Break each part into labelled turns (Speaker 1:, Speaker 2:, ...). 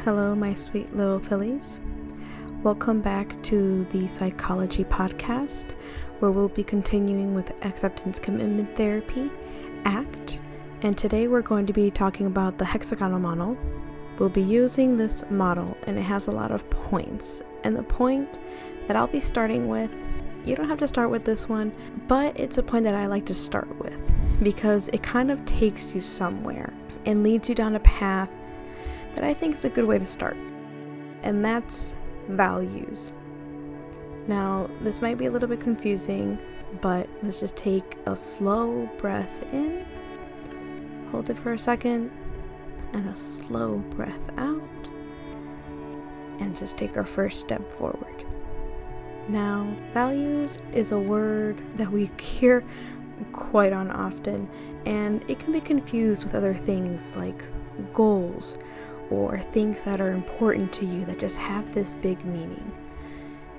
Speaker 1: Hello, my sweet little fillies. Welcome back to the Psychology Podcast, where we'll be continuing with Acceptance Commitment Therapy, ACT, and today we're going to be talking about the hexagonal model. We'll be using this model, and it has a lot of points, and the point that I'll be starting with, you don't have to start with this one, but it's a point that I like to start with, because it kind of takes you somewhere and leads you down a path that I think is a good way to start, and that's values. Now, this might be a little bit confusing, but let's just take a slow breath in, hold it for a second, and a slow breath out, and just take our first step forward. Now, values is a word that we hear quite often, and it can be confused with other things like goals or things that are important to you that just have this big meaning.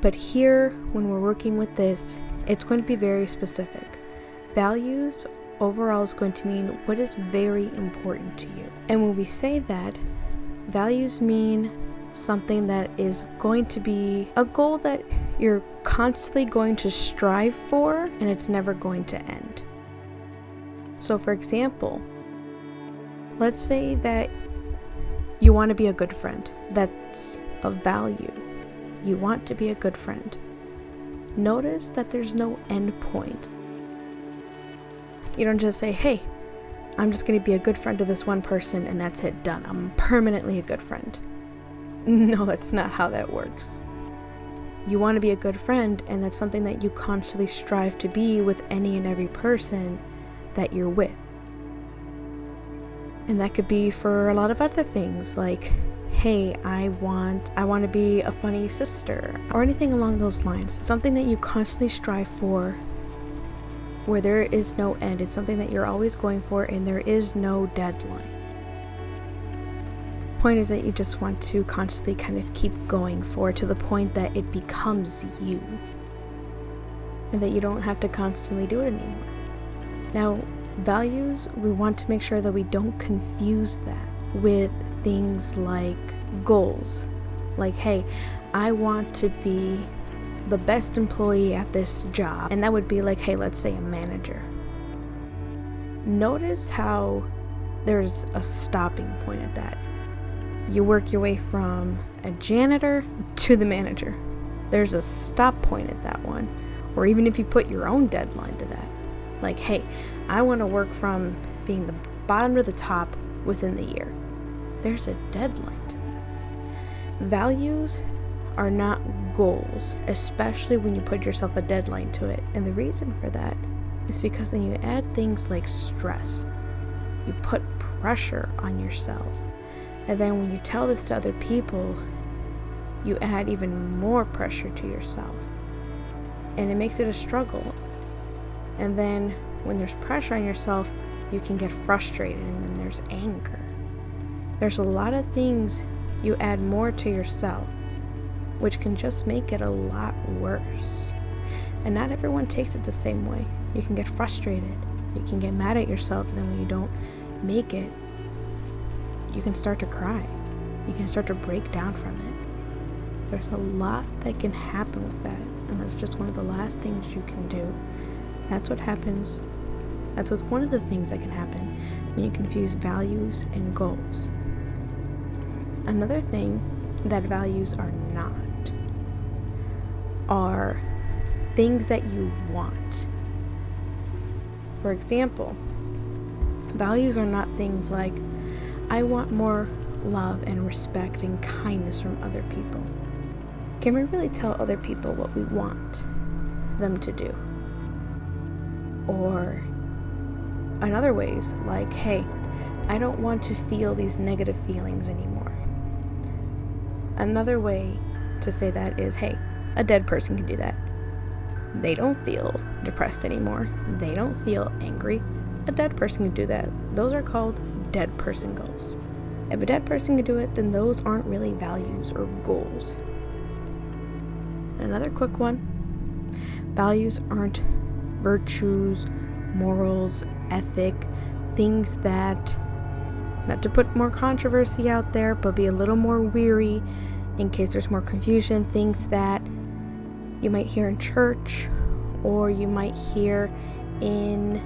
Speaker 1: But here, when we're working with this, it's going to be very specific. Values overall is going to mean what is very important to you. And when we say that, values mean something that is going to be a goal that you're constantly going to strive for, and it's never going to end. So for example, let's say that you want to be a good friend. That's a value. You want to be a good friend. Notice that there's no end point. You don't just say, hey, I'm just going to be a good friend to this one person and that's it, done. I'm permanently a good friend. No, that's not how that works. You want to be a good friend, and that's something that you constantly strive to be with any and every person that you're with. And that could be for a lot of other things, like, hey, I want to be a funny sister, or anything along those lines. Something that you constantly strive for, where there is no end. It's something that you're always going for, and there is no deadline. Point is that you just want to constantly kind of keep going for, to the point that it becomes you, and that you don't have to constantly do it anymore. Now, values, we want to make sure that we don't confuse that with things like goals. Like, hey, I want to be the best employee at this job. And that would be like, hey, let's say a manager. Notice how there's a stopping point at that. You work your way from a janitor to the manager. There's a stop point at that one. Or even if you put your own deadline to that. Like, hey, I want to work from being the bottom to the top within the year. There's a deadline to that. Values are not goals, especially when you put yourself a deadline to it. And the reason for that is because then you add things like stress. You put pressure on yourself. And then when you tell this to other people, you add even more pressure to yourself. And it makes it a struggle. And then when there's pressure on yourself, you can get frustrated, and then there's anger. There's a lot of things you add more to yourself, which can just make it a lot worse. And not everyone takes it the same way. You can get frustrated. You can get mad at yourself, and then when you don't make it, you can start to cry. You can start to break down from it. There's a lot that can happen with that, and that's just one of the last things you can do. That's what happens. That's one of the things that can happen when you confuse values and goals. Another thing that values are not are things that you want. For example, values are not things like, I want more love and respect and kindness from other people. Can we really tell other people what we want them to do? Or in other ways, like, hey, I don't want to feel these negative feelings anymore. Another way to say that is, hey, a dead person can do that. They don't feel depressed anymore. They don't feel angry. A dead person can do that. Those are called dead person goals. If a dead person can do it, then those aren't really values or goals. Another quick one. Values aren't virtues, morals, ethic, things that not to put more controversy out there, but be a little more weary in case there's more confusion, things that you might hear in church or you might hear in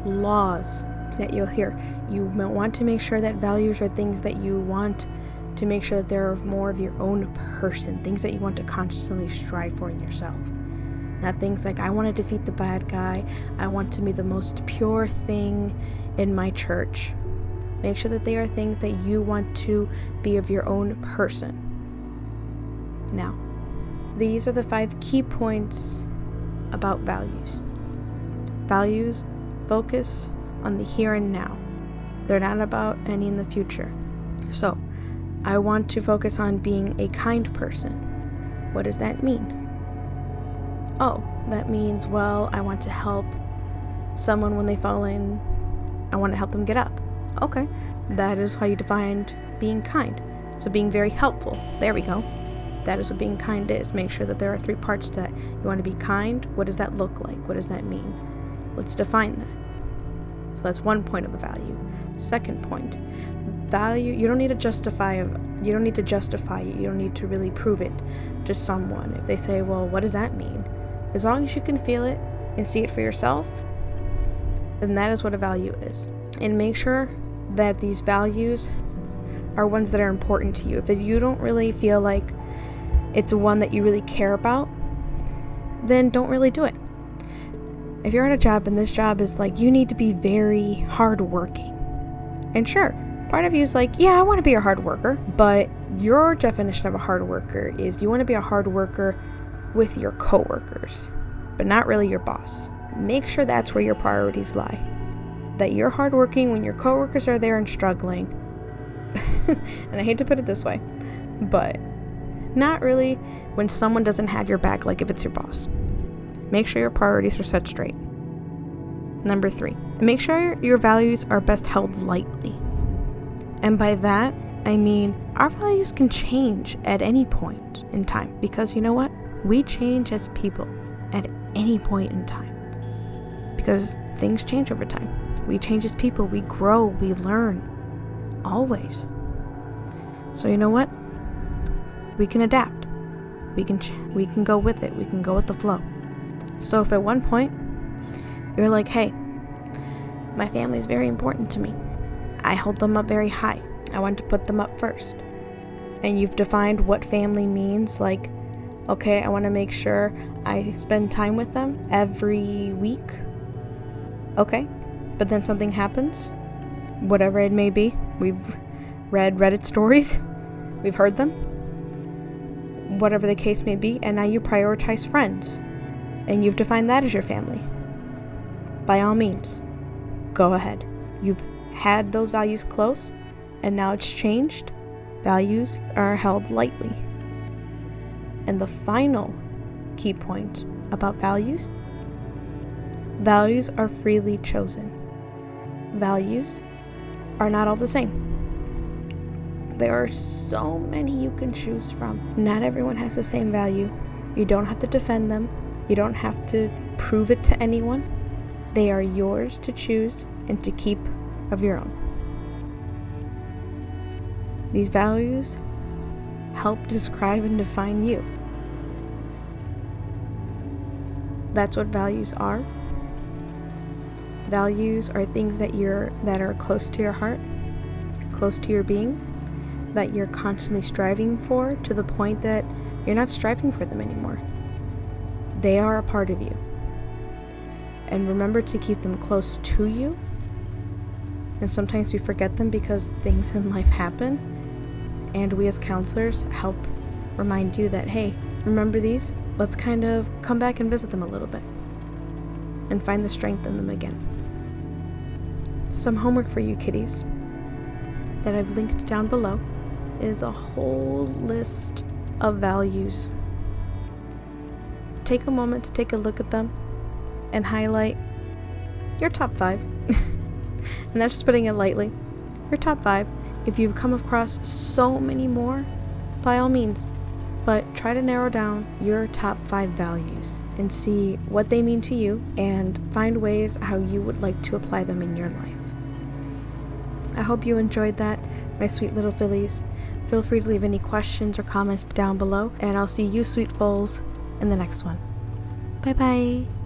Speaker 1: laws that you'll hear. You might want to make sure that values are things that you want to make sure that they're more of your own person, things that you want to constantly strive for in yourself. Not things like, I want to defeat the bad guy, I want to be the most pure thing in my church. Make sure that they are things that you want to be of your own person. Now, these are the 5 key points about values. Values focus on the here and now. They're not about any in the future. So, I want to focus on being a kind person. What does that mean? Oh, that means, well, I want to help someone when they fall in. I want to help them get up. Okay, that is how you defined being kind. So being very helpful. There we go. That is what being kind is. Make sure that there are 3 parts to that. You want to be kind. What does that look like? What does that mean? Let's define that. So that's one point of a value. Second point, value. You don't need to justify it. You don't need to really prove it to someone. If they say, well, what does that mean? As long as you can feel it and see it for yourself, then that is what a value is. And make sure that these values are ones that are important to you. If you don't really feel like it's one that you really care about, then don't really do it. If you're at a job and this job is like, you need to be very hardworking. And sure, part of you is like, yeah, I want to be a hard worker, but your definition of a hard worker is you want to be a hard worker with your coworkers, but not really your boss. Make sure that's where your priorities lie. That you're hardworking when your coworkers are there and struggling. And I hate to put it this way, but not really when someone doesn't have your back, like if it's your boss. Make sure your priorities are set straight. Number 3, make sure your values are best held lightly. And by that, I mean our values can change at any point in time, because you know what? We change as people at any point in time, because things change over time. We change as people, we grow, we learn, always. So you know what? We can adapt. We can go with it. We can go with the flow. So if at one point you're like, hey, my family is very important to me. I hold them up very high. I want to put them up first. And you've defined what family means, like, okay, I want to make sure I spend time with them every week. Okay, but then something happens, whatever it may be. We've read Reddit stories. We've heard them. Whatever the case may be, and now you prioritize friends. And you've defined that as your family. By all means, go ahead. You've had those values close, and now it's changed. Values are held lightly. And the final key point about values are freely chosen. Values are not all the same. There are so many you can choose from. Not everyone has the same value. You don't have to defend them. You don't have to prove it to anyone. They are yours to choose and to keep of your own. These values help describe and define you. That's what values are. Values are things that are close to your heart, close to your being, that you're constantly striving for, to the point that you're not striving for them anymore. They are a part of you. And remember to keep them close to you. And sometimes we forget them because things in life happen. And we as counselors help remind you that, hey, remember these? Let's kind of come back and visit them a little bit and find the strength in them again. Some homework for you kiddies that I've linked down below is a whole list of values. Take a moment to take a look at them and highlight your top 5. And that's just putting it lightly. Your top 5. If you come across so many more, by all means. But try to narrow down your top 5 values and see what they mean to you and find ways how you would like to apply them in your life. I hope you enjoyed that, my sweet little fillies. Feel free to leave any questions or comments down below, and I'll see you sweet foals in the next one. Bye bye.